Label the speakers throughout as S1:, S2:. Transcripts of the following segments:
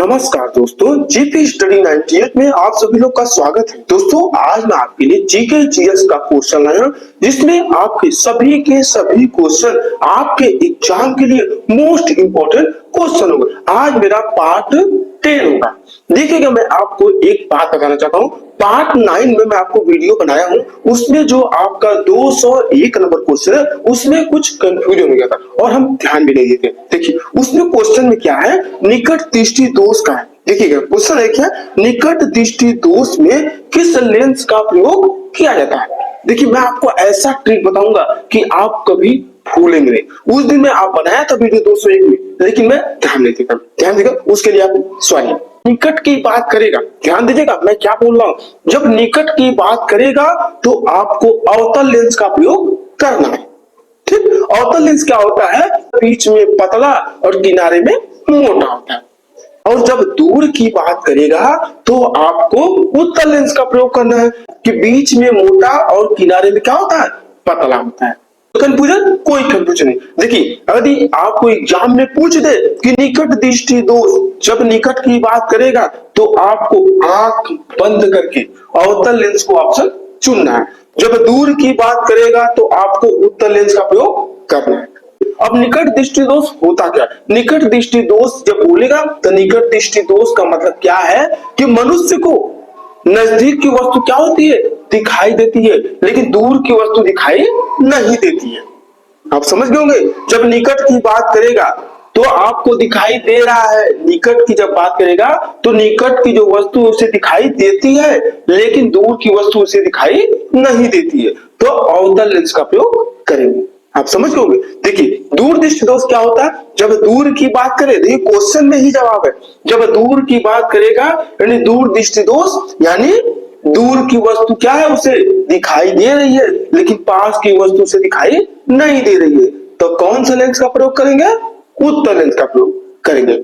S1: नमस्कार दोस्तों, GK study 98 में आप सभी लोग का स्वागत है। दोस्तों आज मैं आपके लिए जीके जीएस का क्वेश्चन लाया हूं, जिसमें आपके सभी के सभी क्वेश्चन आपके एग्जाम के लिए मोस्ट इंपोर्टेंट क्वेश्चन होगा। आज मेरा पार्ट 10 होगा। देखिएगा, मैं आपको एक बात बताना चाहता हूँ। पार्ट 9 में मैं आपको वीडियो बनाया हूँ, उसमें जो आपका 201 नंबर क्वेश्चन है उसमें कुछ कंफ्यूजन हो गया था और हम ध्यान भी नहीं देते। देखिए उसमें क्वेश्चन में क्या है, निकट दृष्टि दोष का है। देखिएगा क्वेश्चन है क्या, निकट दृष्टि दोष में किस लेंस का प्रयोग किया जाता है। देखिए मैं आपको ऐसा ट्रिक बताऊंगा कि आप कभी भूलेंगे नहीं। उस दिन में आप बनाया था वीडियो 201 में, लेकिन मैं ध्यान नहीं देता। ध्यान देगा, उसके लिए आप सॉरी निकट की बात करेगा, ध्यान दीजिएगा मैं क्या बोल रहा हूं। जब निकट की बात करेगा तो आपको अवतल लेंस का प्रयोग करना है। ठीक, अवतल लेंस क्या होता है, बीच में पतला और किनारे में मोटा होता है। और जब दूर की बात करेगा तो आपको उत्तल लेंस का प्रयोग करना है कि बीच में मोटा और किनारे में क्या होता है, पतला होता है। कंफ्यूजन, कोई कंफ्यूजन नहीं। देखिए यदि आपको एग्जाम में पूछ दे कि निकट दृष्टि दोष, जब निकट की बात करेगा तो आपको आंख बंद करके अवतल लेंस को ऑप्शन चुनना है। जब दूर की बात करेगा तो आपको उत्तल लेंस का प्रयोग करना है। अब निकट दृष्टि दोष होता क्या, निकट दृष्टि दोष जब बोलेगा तो निकट दृष्टि दोष का मतलब क्या है कि मनुष्य को नजदीक की वस्तु क्या होती है, दिखाई देती है, लेकिन दूर की वस्तु दिखाई नहीं देती है। आप समझ गए होंगे। जब निकट की बात करेगा तो आपको दिखाई दे रहा है, निकट की जब बात करेगा तो निकट की जो वस्तु उसे दिखाई देती है, लेकिन दूर की वस्तु उसे दिखाई नहीं देती है, तो अवतल लेंस का प्रयोग करेंगे। आप समझ गए। देखिए दूर दृष्टि दोष क्या होता है, जब दूर की बात करे, देखिए क्वेश्चन में ही जवाब है, जब दूर की बात करेगा यानी दूर दृष्टि दोष, यानी दूर की वस्तु क्या है, उसे दिखाई दे रही है लेकिन पास की वस्तु से दिखाई नहीं दे रही है, तो कौन सा लेंस का प्रयोग करेंगे, उत्तल लेंस का प्रयोग करेंगे।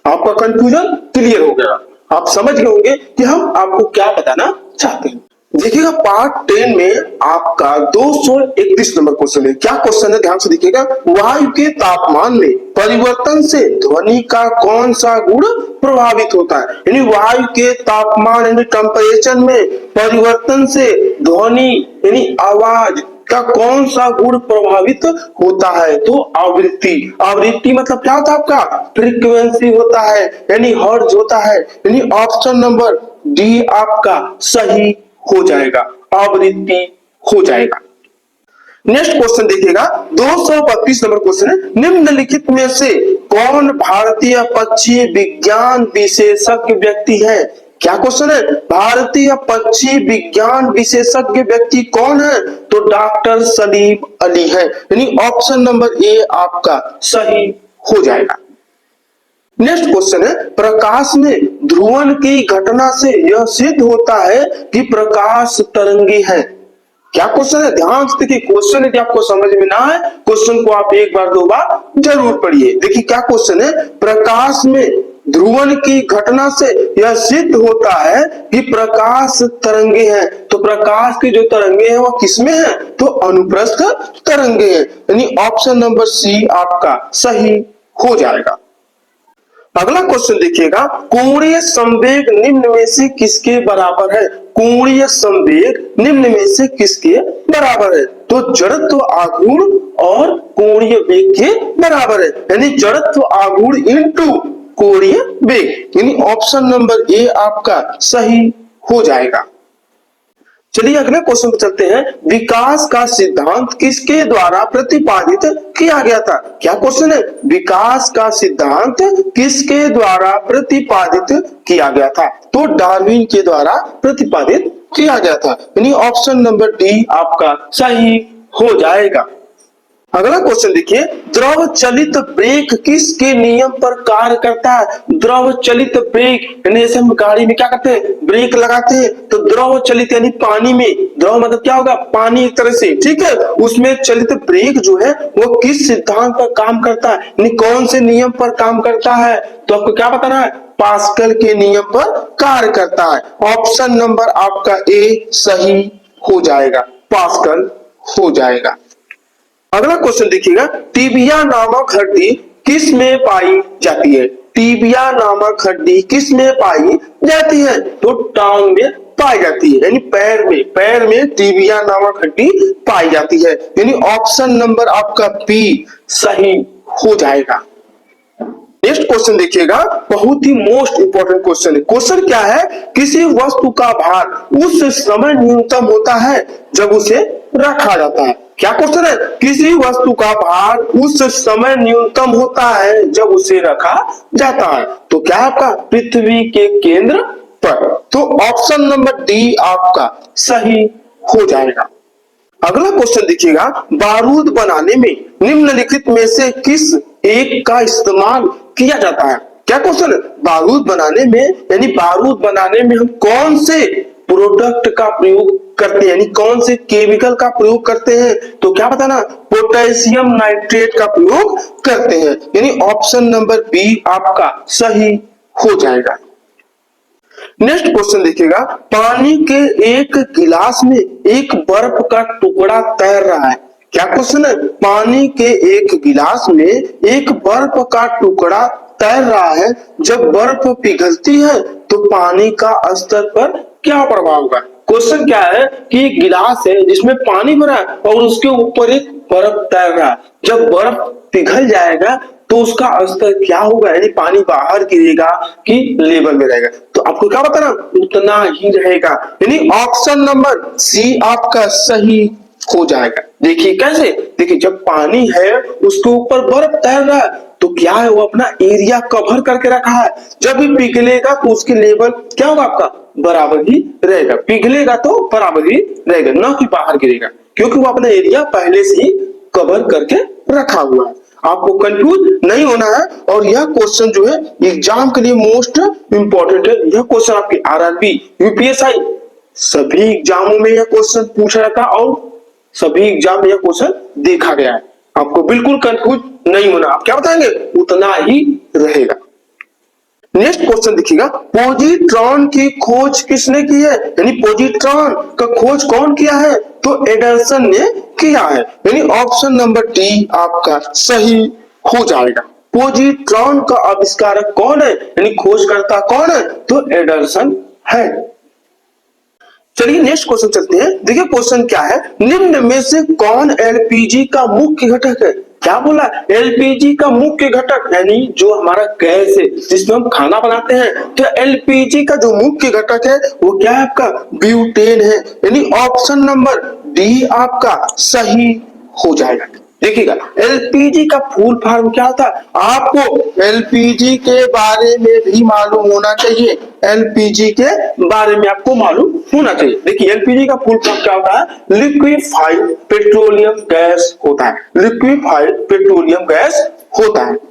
S1: आपका कंफ्यूजन क्लियर हो गया, आप समझ गए होंगे कि हम आपको क्या बताना चाहते हैं। देखिएगा पार्ट 10 में आपका 231 नंबर क्वेश्चन है। क्या क्वेश्चन है, ध्यान से देखिएगा। वायु के तापमान में परिवर्तन से ध्वनि का कौन सा गुण प्रभावित होता है, यानी वायु के तापमान यानी टेम्परेचर में परिवर्तन से ध्वनि यानी आवाज का कौन सा गुण प्रभावित होता है, तो आवृत्ति। आवृत्ति मतलब क्या होता है, आपका फ्रीक्वेंसी होता है, यानी हर्ट्ज होता है, यानी ऑप्शन नंबर डी आपका सही हो जाएगा, आवृत्ति हो जाएगा। नेक्स्ट क्वेश्चन देखिएगा, 232 नंबर क्वेश्चन है। निम्नलिखित में से कौन भारतीय पक्षी विज्ञान विशेषज्ञ व्यक्ति है। क्या क्वेश्चन है, भारतीय पक्षी विज्ञान विशेषज्ञ व्यक्ति कौन है, तो डॉक्टर सलीम अली है, यानी ऑप्शन नंबर ए आपका सही हो जाएगा। नेक्स्ट क्वेश्चन है, प्रकाश में ध्रुवण की घटना से यह सिद्ध होता है कि प्रकाश तरंगी है। क्या क्वेश्चन है, ध्यान से देखिए। क्वेश्चन यदि आपको समझ में ना आए, क्वेश्चन को आप एक बार दो बार जरूर पढ़िए। देखिए क्या क्वेश्चन है, प्रकाश में ध्रुवण की घटना से यह सिद्ध होता है कि प्रकाश तरंगे हैं, तो प्रकाश की जो तरंगे हैं वो किसमें है, तो अनुप्रस्थ तरंगे हैं, यानी ऑप्शन नंबर सी आपका सही हो जाएगा। अगला क्वेश्चन देखिएगा, कोणीय संवेग निम्न में से किसके बराबर है। कोणीय संवेग निम्न में से किसके बराबर है, तो जड़त्व आघूर्ण और कोणीय वेग के बराबर है, यानी जड़त्व आघूर्ण इनटू कोणीय वेग, यानी ऑप्शन नंबर ए आपका सही हो जाएगा। चलिए अगले क्वेश्चन पे चलते हैं। विकास का सिद्धांत किसके द्वारा प्रतिपादित किया गया था। क्या क्वेश्चन है, विकास का सिद्धांत किसके द्वारा प्रतिपादित किया गया था, तो डार्विन के द्वारा प्रतिपादित किया गया था, यानी ऑप्शन नंबर डी आपका सही हो जाएगा। अगला क्वेश्चन देखिए, द्रव चलित ब्रेक किसके नियम पर कार्य करता है। द्रव चलित ब्रेक यानी जैसे हम गाड़ी में क्या करते हैं, ब्रेक लगाते हैं, तो द्रव चलित यानी पानी में, द्रव मतलब क्या होगा, पानी एक तरह से, ठीक है, उसमें चलित ब्रेक जो है वो किस सिद्धांत पर काम करता है, यानी कौन से नियम पर काम करता है, तो आपको क्या बताना है, पास्कल के नियम पर कार्य करता है। ऑप्शन नंबर आपका ए सही हो जाएगा, पास्कल हो जाएगा। अगला क्वेश्चन देखिएगा, टिबिया नामक हड्डी किस में पाई जाती है। टीबिया नामक हड्डी किस में पाई जाती है? तो टांग में पाई जाती है, यानी पैर में टीबिया नामक हड्डी पाई जाती है, यानी ऑप्शन नंबर आपका बी सही हो जाएगा। नेक्स्ट क्वेश्चन देखिएगा, बहुत ही मोस्ट इंपोर्टेंट क्वेश्चन है। क्वेश्चन क्या है? किसी वस्तु का भार उस समय न्यूनतम होता है जब उसे रखा जाता है। क्या क्वेश्चन है? किसी वस्तु का भार उस समय न्यूनतम होता है जब उसे रखा जाता है। तो क्या आपका? पृथ्वी के केंद्र पर। तो ऑप्शन नंबर डी आपका सही हो जाएगा। अगला क्वेश्चन देखिएगा, बारूद बनाने में निम्नलिखित में से किस एक का इस्तेमाल किया जाता है? क्या क्वेश्चन है? बारूद बनाने में, यानी बारूद बनाने में हम कौन से प्रोडक्ट का प्रयोग करते हैं, यानी कौन से केमिकल का प्रयोग करते हैं? तो क्या बताना? पोटेशियम नाइट्रेट का प्रयोग करते हैं, यानी ऑप्शन नंबर बी आपका सही हो जाएगा। नेक्स्ट क्वेश्चन देखिएगा, पानी के एक गिलास में एक बर्फ का टुकड़ा तैर रहा है। क्या क्वेश्चन है? पानी के एक गिलास में एक बर्फ का टुकड़ा तैर रहा है, जब बर्फ पिघलती है तो पानी का स्तर पर क्या प्रभाव होगा? क्वेश्चन क्या है कि एक गिलास है जिसमें पानी भरा है और उसके ऊपर एक बर्फ तैर रहा है, जब बर्फ पिघल जाएगा तो उसका स्तर क्या होगा, यानी पानी बाहर गिरेगा कि लेवल में रहेगा? तो आपको क्या बताना? उतना ही रहेगा, यानी ऑप्शन नंबर सी आपका सही हो जाएगा। देखिए कैसे, देखिए जब पानी है उसके ऊपर बर्फ तैर रहा है तो क्या है, वो अपना एरिया कवर करके रखा है, जब भी पिघलेगा तो उसके लेवल क्या होगा? आपका बराबर ही रहेगा। पिघलेगा तो बराबर ही रहेगा, ना कि बाहर गिरेगा, क्योंकि वो अपना एरिया पहले से ही कवर करके रखा हुआ है। आपको कंफ्यूज नहीं होना है। और यह क्वेश्चन जो है एग्जाम के लिए मोस्ट इंपॉर्टेंट है। यह क्वेश्चन आपके आरआरबी, यूपीएसआई सभी एग्जामों में यह क्वेश्चन पूछा जाता है और सभी एग्जाम में यह क्वेश्चन देखा गया है। आपको बिल्कुल कंफ्यूज नहीं होना। आप क्या बताएंगे? उतना ही रहेगा। नेक्स्ट क्वेश्चन देखिएगा, पॉजिट्रॉन की खोज किसने की है? यानी पॉजिट्रॉन का खोज कौन किया है? तो एडरसन ने किया है, यानी ऑप्शन नंबर डी आपका सही हो जाएगा। पॉजिट्रॉन का आविष्कारक कौन है, यानी खोजकर्ता कौन है? तो एडरसन है। चलिए नेक्स्ट क्वेश्चन चलते हैं। देखिए क्वेश्चन क्या है, निम्न में से कौन एलपीजी का मुख्य घटक है? क्या बोला? एलपीजी का मुख्य घटक, यानी जो हमारा गैस है जिसमें हम खाना बनाते हैं, तो एलपीजी का जो मुख्य घटक है वो क्या है? आपका ब्यूटेन है, यानी ऑप्शन नंबर डी आपका सही हो जाएगा। देखिएगा एलपीजी का फुल फॉर्म क्या होता है? आपको एलपीजी के बारे में भी मालूम होना चाहिए, एलपीजी के बारे में आपको मालूम होना चाहिए। देखिए एलपीजी का फुल फॉर्म क्या होता है? लिक्विफाइड पेट्रोलियम गैस होता है, लिक्विफाइड पेट्रोलियम गैस होता है।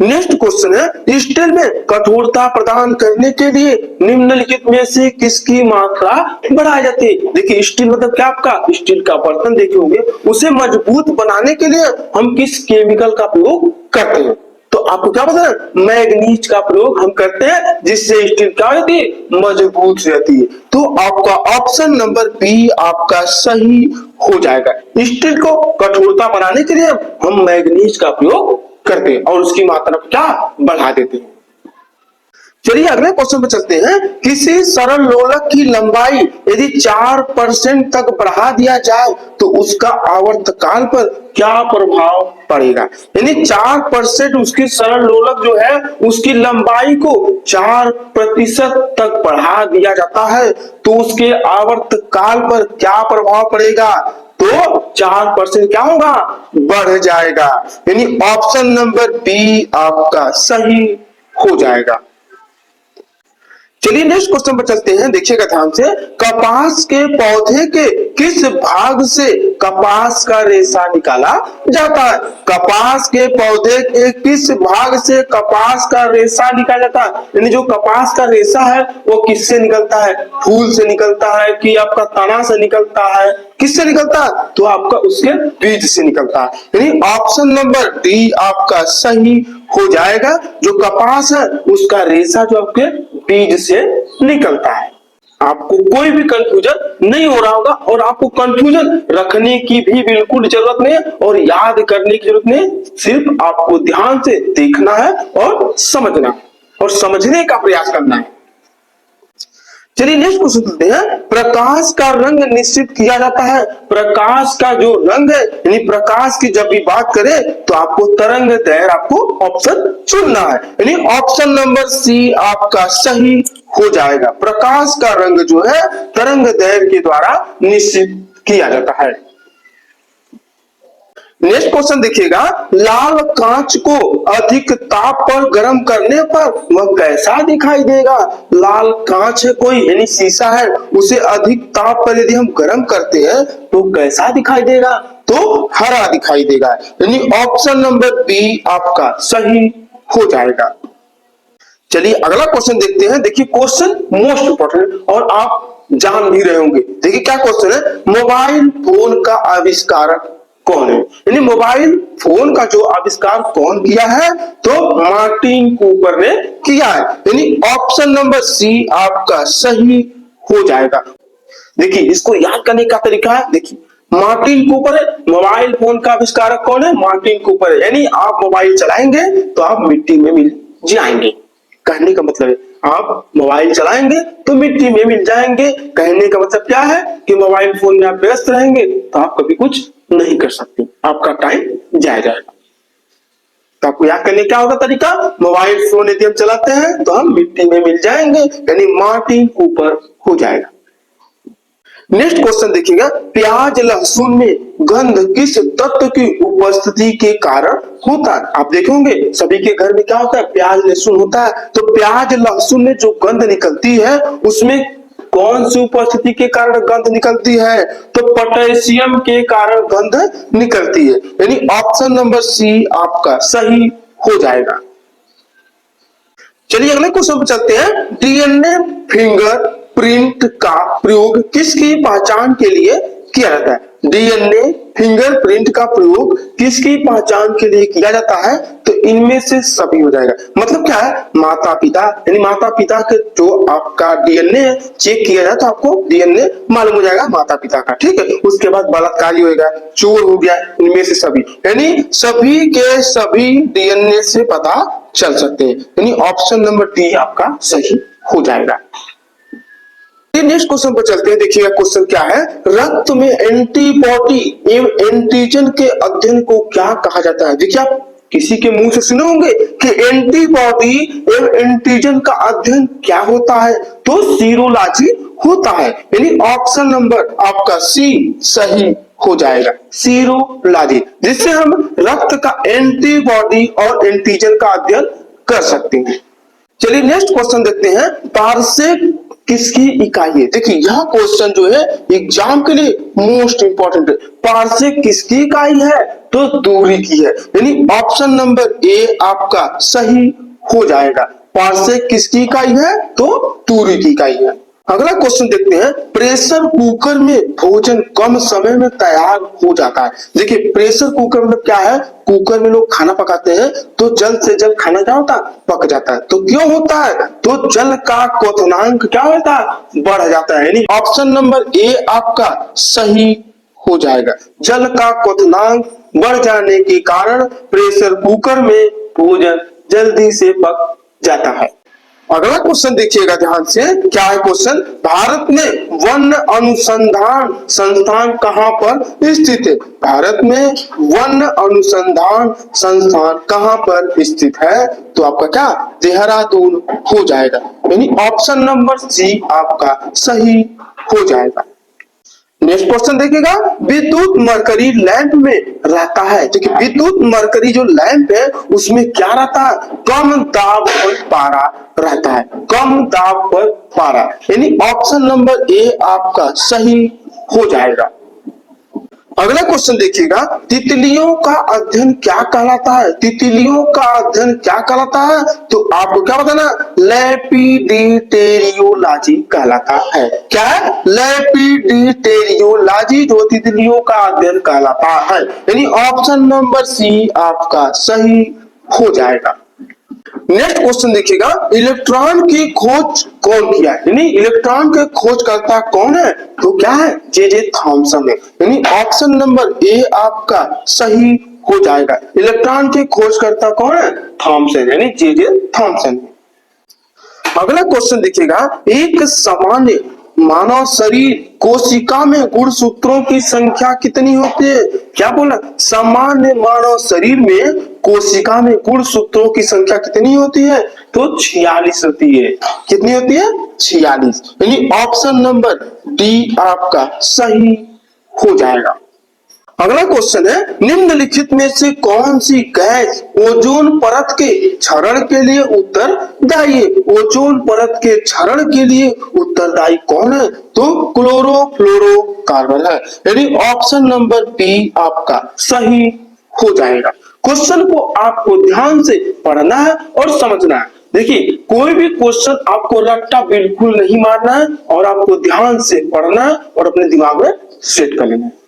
S1: नेक्स्ट क्वेश्चन है, स्टील में कठोरता प्रदान करने के लिए निम्नलिखित में से किसकी मात्रा बढ़ाई जाती है? देखिए स्टील मतलब क्या? आपका स्टील का बर्तन देखे होंगे, उसे मजबूत बनाने के लिए हम किस केमिकल का प्रयोग करते हैं? तो आपको क्या पता है? मैग्नीज का प्रयोग हम करते हैं, जिससे स्टील क्या होती है? मजबूत रहती है। तो आपका ऑप्शन नंबर बी आपका सही हो जाएगा। स्टील को कठोरता बनाने के लिए हम मैग्नीज का प्रयोग करते हैं और उसकी मात्रा क्या बढ़ा देते हैं। चलिए अगले क्वेश्चन पे चलते हैं। किसी सरल लोलक की लंबाई यदि 4% तक बढ़ा दिया जाए तो उसका आवर्तकाल पर क्या प्रभाव पड़ेगा? यानी 4% उसकी सरल लोलक जो है उसकी लंबाई को 4% तक बढ़ा दिया जाता है तो उसके आवर्तकाल पर क्या प्रभाव पड़ेगा? तो 4% क्या होगा? बढ़ जाएगा, यानी ऑप्शन नंबर बी आपका सही हो जाएगा। चलिए नेक्स्ट क्वेश्चन पर चलते हैं। देखिएगा ध्यान से, कपास के पौधे के किस भाग से कपास का रेशा निकाला जाता है? कपास के पौधे के किस भाग से कपास का रेशा निकाला जाता है? यानी जो कपास का रेशा है वो किससे निकलता है? फूल से निकलता है कि आपका तना से निकलता है? किससे निकलता है? तो आपका उसके बीज से निकलता है, यानी ऑप्शन नंबर डी आपका सही हो जाएगा। जो कपास है उसका रेशा जो आपके बीज से निकलता है। आपको कोई भी कंफ्यूजन नहीं हो रहा होगा और आपको कंफ्यूजन रखने की भी बिल्कुल जरूरत नहीं है और याद करने की जरूरत नहीं, सिर्फ आपको ध्यान से देखना है और समझना है और समझने का प्रयास करना है। चलिए नेक्स्ट क्वेश्चन करते हैं। प्रकाश का रंग निश्चित किया जाता है। प्रकाश का जो रंग है यानी प्रकाश की जब भी बात करें तो आपको तरंग दैर्घ्य आपको ऑप्शन चुनना है, यानी ऑप्शन नंबर सी आपका सही हो जाएगा। प्रकाश का रंग जो है तरंग दैर्घ्य के द्वारा निश्चित किया जाता है। नेक्स्ट क्वेश्चन देखिएगा, लाल कांच को अधिक ताप पर गर्म करने पर वह कैसा दिखाई देगा। लाल कांच है कोई यानी शीशा है, उसे अधिक ताप पर यदि हम गर्म करते हैं तो कैसा दिखाई देगा, तो हरा दिखाई देगा, यानी ऑप्शन नंबर बी आपका सही हो जाएगा। चलिए अगला क्वेश्चन देखते हैं। देखिए क्वेश्चन मोस्ट इंपोर्टेंट और आप जान भी रहे होंगे। देखिए क्या क्वेश्चन है, मोबाइल फोन का आविष्कारक कौन है, यानी मोबाइल फोन का जो आविष्कार कौन किया है, तो मार्टिन कूपर ने किया है, यानी ऑप्शन नंबर सी आपका सही हो जाएगा। देखिए इसको याद करने का तरीका है, देखिए मार्टिन कूपर है, मोबाइल फोन का आविष्कारक कौन है, मार्टिन कूपर है, यानी आप मोबाइल चलाएंगे तो आप मिट्टी में मिल जाएंगे। कहने का मतलब है आप मोबाइल चलाएंगे तो मिट्टी में मिल जाएंगे। कहने का मतलब क्या है कि मोबाइल फोन में आप व्यस्त रहेंगे तो आप कभी कुछ नहीं कर सकते, आपका टाइम जाएगा। तो आपको याद करने क्या होगा तरीका, मोबाइल फोन यदि हम चलाते हैं तो हम मिट्टी में मिल जाएंगे, यानी मार्टिन कूपर हो जाएगा। नेक्स्ट क्वेश्चन देखिएगा, प्याज लहसुन में गंध किस तत्व की उपस्थिति के कारण होता है। आप देखेंगे सभी के घर में क्या होता है, प्याज लहसुन होता है, तो प्याज लहसुन में जो गंध निकलती है उसमें कौन सी उपस्थिति के कारण गंध निकलती है, तो पोटेशियम के कारण गंध निकलती है, यानी ऑप्शन नंबर सी आपका सही हो जाएगा। चलिए अगले क्वेश्चन पर चलते हैं। डीएनए फिंगर प्रिंट का प्रयोग किसकी पहचान के लिए किया जाता है। डीएनए फिंगरप्रिंट का प्रयोग किसकी पहचान के लिए किया जाता है, तो इनमें से सभी हो जाएगा। मतलब क्या है, माता पिता, यानी माता पिता के जो आपका डीएनए चेक किया जाए तो आपको डीएनए मालूम हो जाएगा माता पिता का, ठीक है। उसके बाद बलात्कारी होगा, चोर हो गया, इनमें से सभी, यानी सभी के सभी डीएनए से पता चल सकते हैं, यानी ऑप्शन नंबर डी आपका सही हो जाएगा। नेक्स्ट क्वेश्चन पर चलते हैं। देखिएगा क्वेश्चन क्या है, रक्त में एंटीबॉडी एवं एंटीजन के अध्ययन को क्या कहा जाता है। देखिए आप किसी के मुंह से सुने होंगे कि एंटीबॉडी एवं एंटीजन का अध्ययन क्या होता है, तो सीरोलॉजी होता है, यानी ऑप्शन नंबर आपका सी सही हो जाएगा, सीरोलॉजी, जिससे हम रक्त का एंटीबॉडी और एंटीजन का अध्ययन कर सकते हैं। चलिए नेक्स्ट क्वेश्चन देखते हैं, पारसेक किसकी इकाई है। देखिए यह क्वेश्चन जो है एग्जाम के लिए मोस्ट इंपॉर्टेंट है। पारसेक किसकी इकाई है, तो दूरी की है, यानी ऑप्शन नंबर ए आपका सही हो जाएगा। पारसेक किसकी इकाई है, तो दूरी की इकाई है। अगला क्वेश्चन देखते हैं, प्रेशर कुकर में भोजन कम समय में तैयार हो जाता है। देखिए प्रेशर कुकर मतलब क्या है, कुकर में लोग खाना पकाते हैं तो जल्द से जल्द खाना क्या होता है, पक जाता है। तो क्यों होता है, तो जल का क्वथनांक क्या होता है, बढ़ जाता है, यानी ऑप्शन नंबर ए आपका सही हो जाएगा। जल का क्वथनांक बढ़ जाने के कारण प्रेशर कुकर में भोजन जल्दी से पक जाता है। अगला क्वेश्चन देखिएगा ध्यान से, क्या है क्वेश्चन, भारत में वन अनुसंधान संस्थान कहां पर स्थित है। भारत में वन अनुसंधान संस्थान कहां पर स्थित है, तो आपका क्या देहरादून हो जाएगा, यानी ऑप्शन नंबर सी आपका सही हो जाएगा। नेक्स्ट क्वेश्चन देखिएगा, विद्युत मरकरी लैंप में रहता है। देखिए विद्युत मरकरी जो लैंप है उसमें क्या रहता है, कम दाब पर पारा रहता है, कम दाब पर पारा, यानी ऑप्शन नंबर ए आपका सही हो जाएगा। अगला क्वेश्चन देखिएगा, तितलियों का अध्ययन क्या कहलाता है। तितलियों का अध्ययन क्या कहलाता है, तो आपको क्या बताना, लेपिडिटेरियोलॉजी कहलाता है। क्या है, लेपिडिटेरियोलॉजी जो तितलियों का अध्ययन कहलाता है, यानी ऑप्शन नंबर सी आपका सही हो जाएगा। नेक्स्ट क्वेश्चन देखिएगा, इलेक्ट्रॉन की खोज कौन किया है, यानी इलेक्ट्रॉन के खोजकर्ता कौन है, तो क्या है, जे थॉमसन है। यानी ऑप्शन नंबर ए आपका सही हो जाएगा। इलेक्ट्रॉन के खोजकर्ता कौन है, थॉमसन, यानी जे थॉमसन। अगला क्वेश्चन देखिएगा, एक सामान्य मानव शरीर कोशिका में गुणसूत्रों की संख्या कितनी होती है। क्या बोला, सामान्य मानव शरीर में कोशिका में गुणसूत्रों की संख्या कितनी होती है, तो 46 होती है। कितनी होती है, 46। यानी ऑप्शन नंबर डी आपका सही हो जाएगा। अगला क्वेश्चन है, निम्नलिखित में से कौन सी गैस ओजोन परत के क्षरण के लिए उत्तरदायी है। ओजोन परत के क्षरण के लिए उत्तरदायी कौन है, तो क्लोरोफ्लोरोकार्बन है। यानी ऑप्शन नंबर बी आपका सही हो जाएगा। क्वेश्चन को आपको ध्यान से पढ़ना है और समझना है। देखिए, कोई भी क्वेश्चन आपको रट्टा बिल्कुल नहीं मारना है और आपको ध्यान से पढ़ना है और अपने दिमाग में सेट कर लेना है।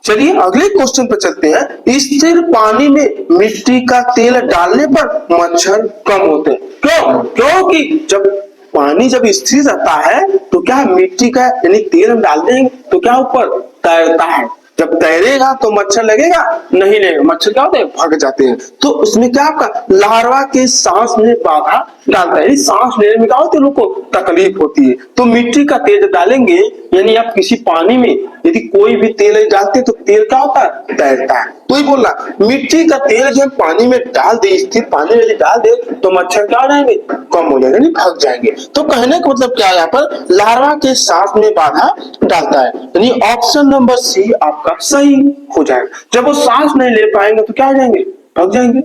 S1: चलिए अगले क्वेश्चन पर चलते हैं। स्थिर पानी में मिट्टी का तेल डालने पर मच्छर कम होते हैं। क्यों, क्योंकि जब पानी जब स्थिर रहता है तो क्या मिट्टी का यानी तेल हम डाल देंगे तो क्या ऊपर तैरता है। जब तैरेगा तो मच्छर लगेगा, नहीं लगेगा, मच्छर क्या होते हैं, भाग जाते हैं। तो उसमें क्या आपका लार्वा के सांस में बाधा डालता है, सांस लेने में क्या होता है, उनको तकलीफ होती है। तो मिट्टी का तेल डालेंगे, यानी आप किसी पानी में यदि कोई भी तेल डालते तो तेल क्या होता है, तैरता है। तो ही बोलना, मिट्टी का तेल जब पानी में डाल दे, स्थिर पानी में डाल दे तो मच्छर क्या हो जाएंगे, कम हो जाएंगे, भाग जाएंगे। तो कहने का मतलब क्या है, यहाँ पर लार्वा के सांस में बाधा डालता है। यानी ऑप्शन नंबर सी आपका सही हो जाएगा। जब वो सांस नहीं ले पाएंगे तो क्या हो जाएंगे, भाग जाएंगे।